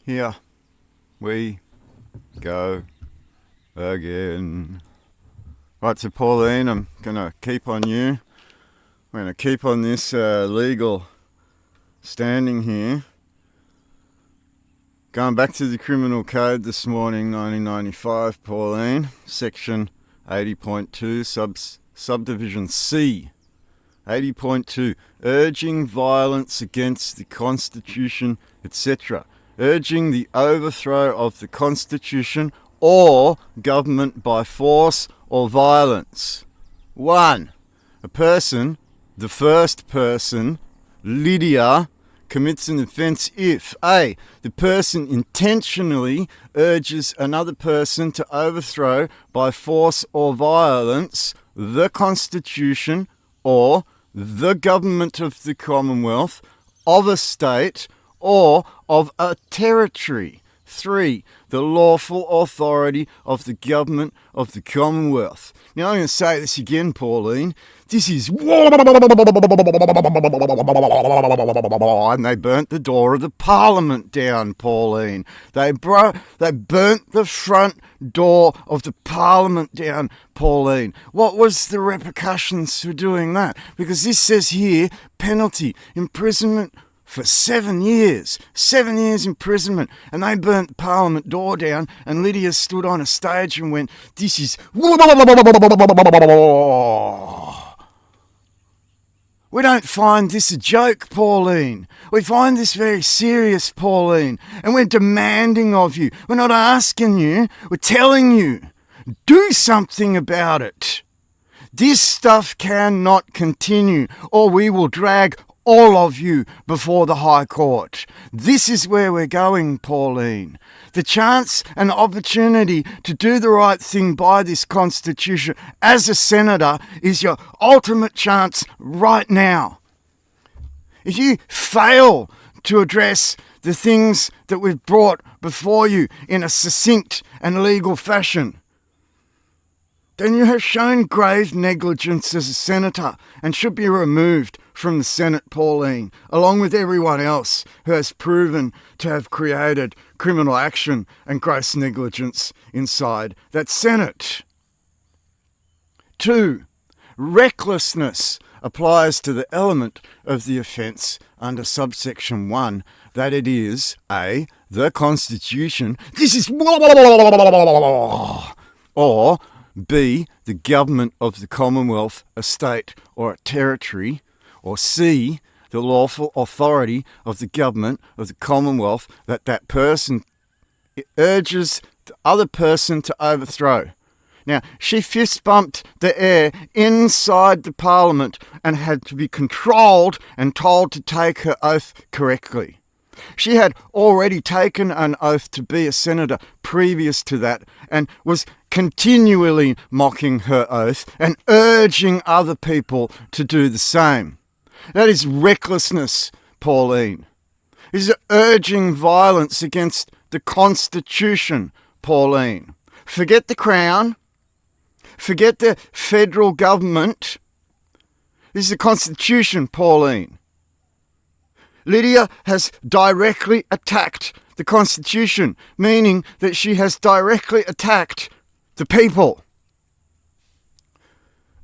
Here we go again. Right, so Pauline, I'm going to keep on you. I'm going to keep on this legal standing here. Going back to the Criminal Code this morning, 1995, Pauline, Section 80.2, Subdivision C. 80.2, urging violence against the Constitution, etc. Urging the overthrow of the Constitution or government by force or violence. 1. A person, the first person, Lydia, commits an offence if A. The person intentionally urges another person to overthrow by force or violence the Constitution or the government of the Commonwealth, of a state, or of a territory. 3. The lawful authority of the government of the Commonwealth. Now I'm going to say this again, Pauline. This is... And they burnt the door of the Parliament down, Pauline. They burnt the front door of the Parliament down, Pauline. What was the repercussions for doing that? Because this says here, penalty, imprisonment for 7 years. 7 years imprisonment. And they burnt the Parliament door down, and Lydia stood on a stage and went, this is... We don't find this a joke, Pauline. We find this very serious, Pauline. And we're demanding of you. We're not asking you. We're telling you. Do something about it. This stuff cannot continue, or we will drag all of you before the High Court. This is where we're going, Pauline. The chance and opportunity to do the right thing by this Constitution as a senator is your ultimate chance right now. If you fail to address the things that we've brought before you in a succinct and legal fashion, then you have shown grave negligence as a senator and should be removed from the Senate, Pauline, along with everyone else who has proven to have created criminal action and gross negligence inside that Senate. 2. Recklessness applies to the element of the offence under subsection 1 that it is A. the Constitution. This is... or B. the government of the Commonwealth, a state or a territory, or C. the lawful authority of the government of the Commonwealth that person urges the other person to overthrow. Now, she fist bumped the air inside the Parliament and had to be controlled and told to take her oath correctly. She had already taken an oath to be a senator previous to that and was continually mocking her oath and urging other people to do the same. That is recklessness, Pauline. It is urging violence against the Constitution, Pauline. Forget the Crown. Forget the federal government. This is the Constitution, Pauline. Lydia has directly attacked the Constitution, meaning that she has directly attacked the people.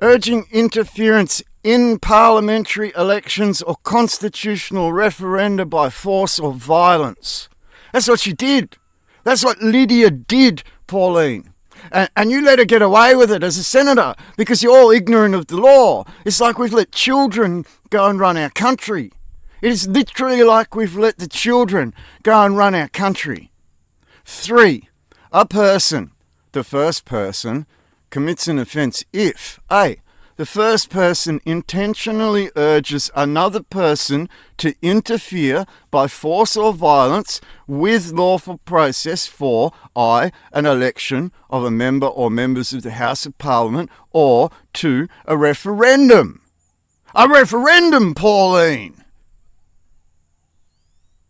Urging interference in parliamentary elections or constitutional referenda by force or violence. That's what she did. That's what Lydia did, Pauline. And you let her get away with it as a senator because you're all ignorant of the law. It's like we've let children go and run our country. It is literally like we've let the children go and run our country. 3. A person, the first person, commits an offence if A. the first person intentionally urges another person to interfere by force or violence with lawful process for I. an election of a member or members of the House of Parliament, or 2. a referendum. A referendum, Pauline!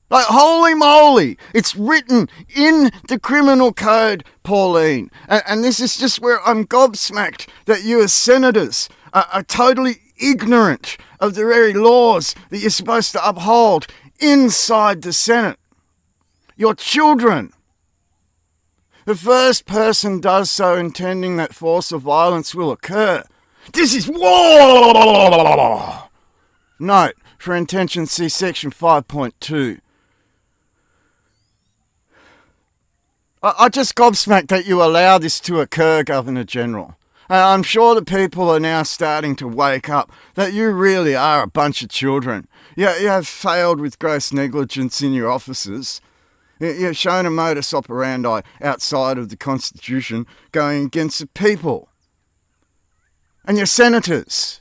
Like, holy moly, it's written in the Criminal Code, Pauline. And this is just where I'm gobsmacked that you as senators are totally ignorant of the very laws that you're supposed to uphold inside the Senate. your children. The first person does so intending that force or violence will occur. This is war. Note, for intention, see section 5.2. I just gobsmacked that you allow this to occur, Governor General. I'm sure the people are now starting to wake up that you really are a bunch of children. You have failed with gross negligence in your offices. You've shown a modus operandi outside of the Constitution going against the people. And your senators.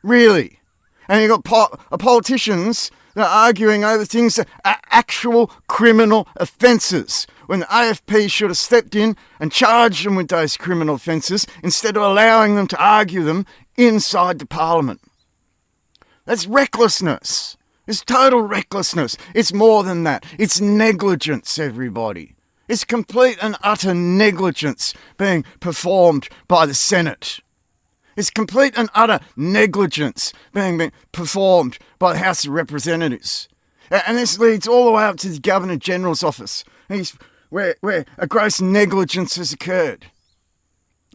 Really. And you've got politicians that are arguing over things that are actual criminal offences, when the AFP should have stepped in and charged them with those criminal offences instead of allowing them to argue them inside the Parliament. That's recklessness. It's total recklessness. It's more than that. It's negligence, everybody. It's complete and utter negligence being performed by the Senate. It's complete and utter negligence being performed by the House of Representatives. And this leads all the way up to the Governor General's office, where a gross negligence has occurred.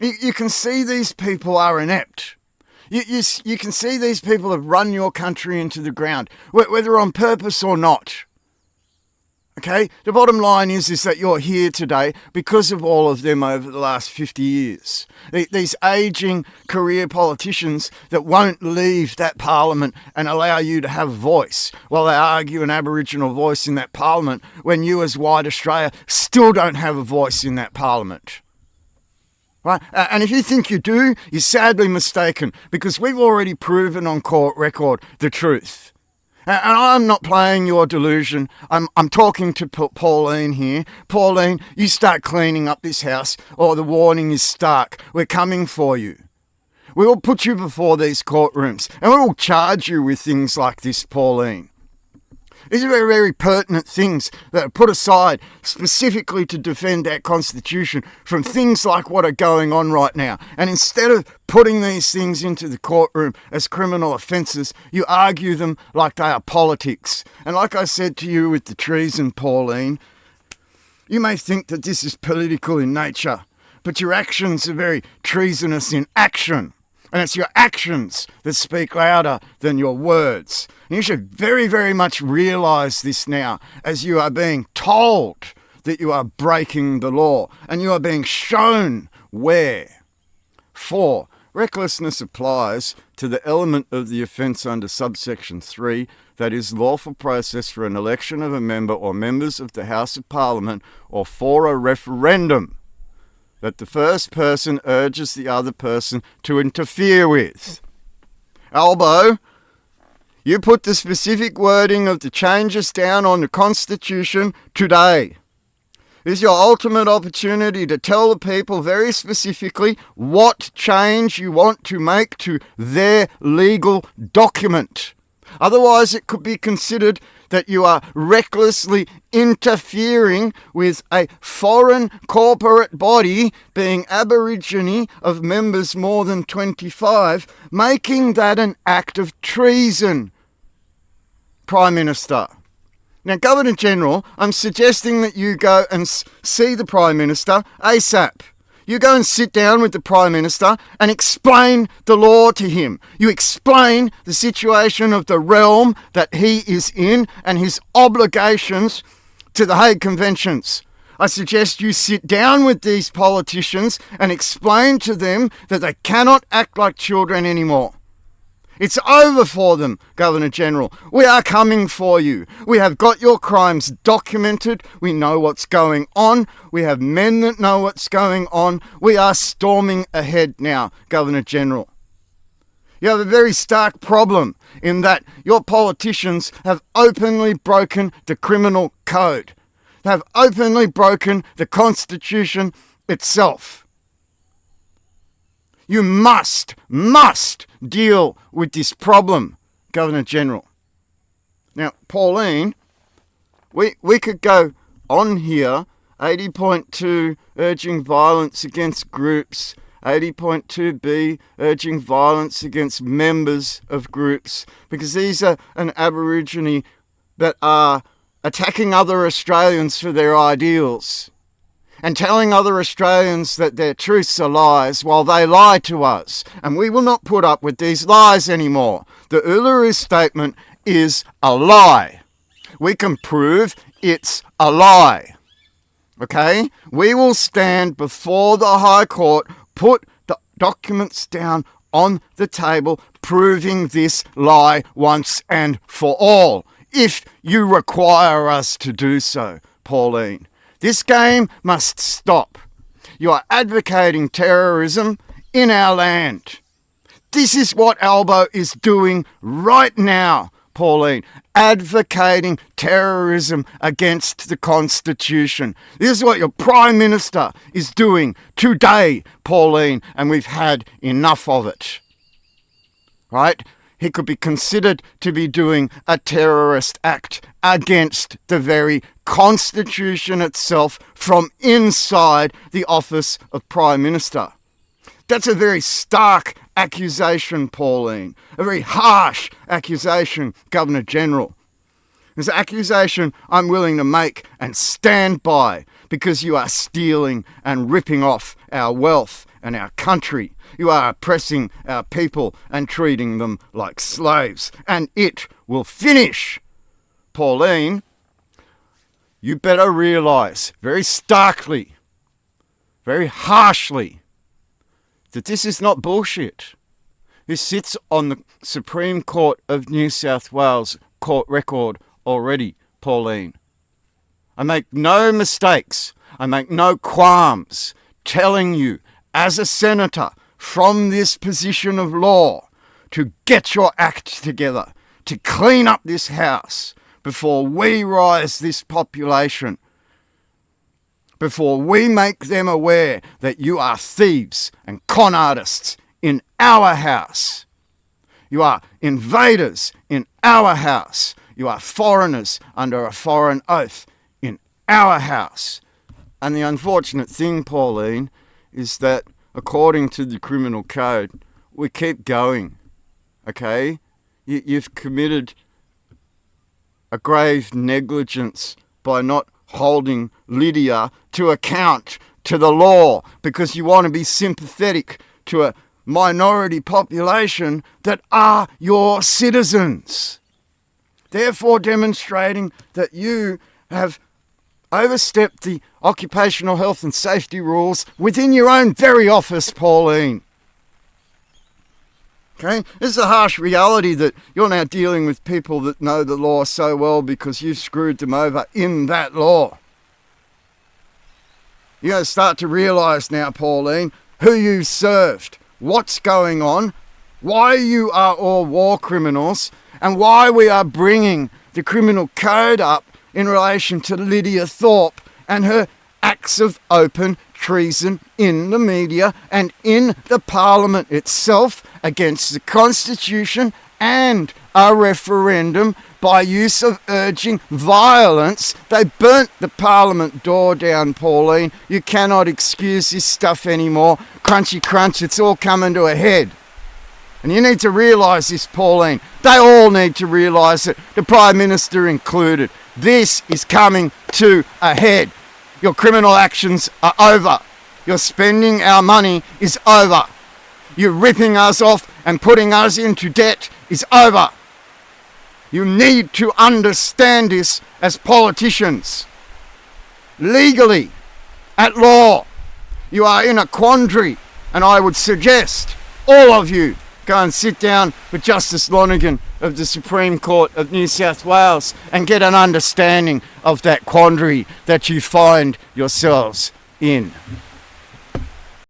You can see these people are inept. You can see these people have run your country into the ground, whether on purpose or not. Okay? The bottom line is that you're here today because of all of them over the last 50 years. These ageing career politicians that won't leave that Parliament and allow you to have a voice while they argue an Aboriginal voice in that Parliament when you as White Australia still don't have a voice in that Parliament. Right? And if you think you do, you're sadly mistaken, because we've already proven on court record the truth. And I'm not playing your delusion. I'm talking to Pauline here. Pauline, you start cleaning up this house, or the warning is stark. We're coming for you. We will put you before these courtrooms, and we will charge you with things like this, Pauline. These are very, very pertinent things that are put aside specifically to defend our Constitution from things like what are going on right now. And instead of putting these things into the courtroom as criminal offences, you argue them like they are politics. And like I said to you with the treason, Pauline, you may think that this is political in nature, but your actions are very treasonous in action. And it's your actions that speak louder than your words. And you should very, very much realise this now, as you are being told that you are breaking the law, and you are being shown where. 4. Recklessness applies to the element of the offence under subsection 3, that is, lawful process for an election of a member or members of the House of Parliament, or for a referendum that the first person urges the other person to interfere with. Albo, you put the specific wording of the changes down on the Constitution today. This is your ultimate opportunity to tell the people very specifically what change you want to make to their legal document. Otherwise, it could be considered that you are recklessly interfering with a foreign corporate body, being Aborigine of members more than 25, making that an act of treason, Prime Minister. Now, Governor General, I'm suggesting that you go and see the Prime Minister ASAP. You go and sit down with the Prime Minister and explain the law to him. You explain the situation of the realm that he is in and his obligations to the Hague Conventions. I suggest you sit down with these politicians and explain to them that they cannot act like children anymore. It's over for them, Governor General. We are coming for you. We have got your crimes documented. We know what's going on. We have men that know what's going on. We are storming ahead now, Governor General. You have a very stark problem in that your politicians have openly broken the criminal code. They have openly broken the Constitution itself. You must deal with this problem, Governor General. Now, Pauline, we could go on here, 80.2, urging violence against groups, 80.2b, urging violence against members of groups, because these are an Aborigine that are attacking other Australians for their ideals and telling other Australians that their truths are lies while they lie to us. And we will not put up with these lies anymore. The Uluru Statement is a lie. We can prove it's a lie. Okay? We will stand before the High Court, put the documents down on the table, proving this lie once and for all, if you require us to do so, Pauline. This game must stop. You are advocating terrorism in our land. This is what Albo is doing right now, Pauline, advocating terrorism against the Constitution. This is what your Prime Minister is doing today, Pauline, and we've had enough of it. Right? He could be considered to be doing a terrorist act against the very Constitution itself from inside the office of Prime Minister. That's a very stark accusation, Pauline. A very harsh accusation, Governor General. It's an accusation I'm willing to make and stand by, because you are stealing and ripping off our wealth and our country. You are oppressing our people and treating them like slaves. And it will finish. Pauline, you better realise very starkly, very harshly, that this is not bullshit. This sits on the Supreme Court of New South Wales court record already, Pauline. I make no mistakes. I make no qualms telling you, as a senator from this position of law, to get your act together, to clean up this house before we rise this population, before we make them aware that you are thieves and con artists in our house. You are invaders in our house. You are foreigners under a foreign oath in our house. And the unfortunate thing, Pauline, is that according to the criminal code, we keep going, okay? You've committed a grave negligence by not holding Lydia to account to the law because you want to be sympathetic to a minority population that are your citizens. Therefore demonstrating that you have overstepped the occupational health and safety rules within your own very office, Pauline. Okay? This is a harsh reality that you're now dealing with people that know the law so well because you screwed them over in that law. You're going to start to realise now, Pauline, who you served, what's going on, why you are all war criminals, and why we are bringing the criminal code up in relation to Lydia Thorpe and her acts of open treason in the media and in the Parliament itself against the Constitution and a referendum by use of urging violence. They burnt the Parliament door down, Pauline. You cannot excuse this stuff anymore. Crunchy crunch, it's all coming to a head. And you need to realise this, Pauline. They all need to realise it, the Prime Minister included. This is coming to a head. Your criminal actions are over. Your spending our money is over. You ripping us off and putting us into debt is over. You need to understand this as politicians. Legally, at law, you are in a quandary, and I would suggest all of you go and sit down with Justice Lonergan of the Supreme Court of New South Wales and get an understanding of that quandary that you find yourselves in.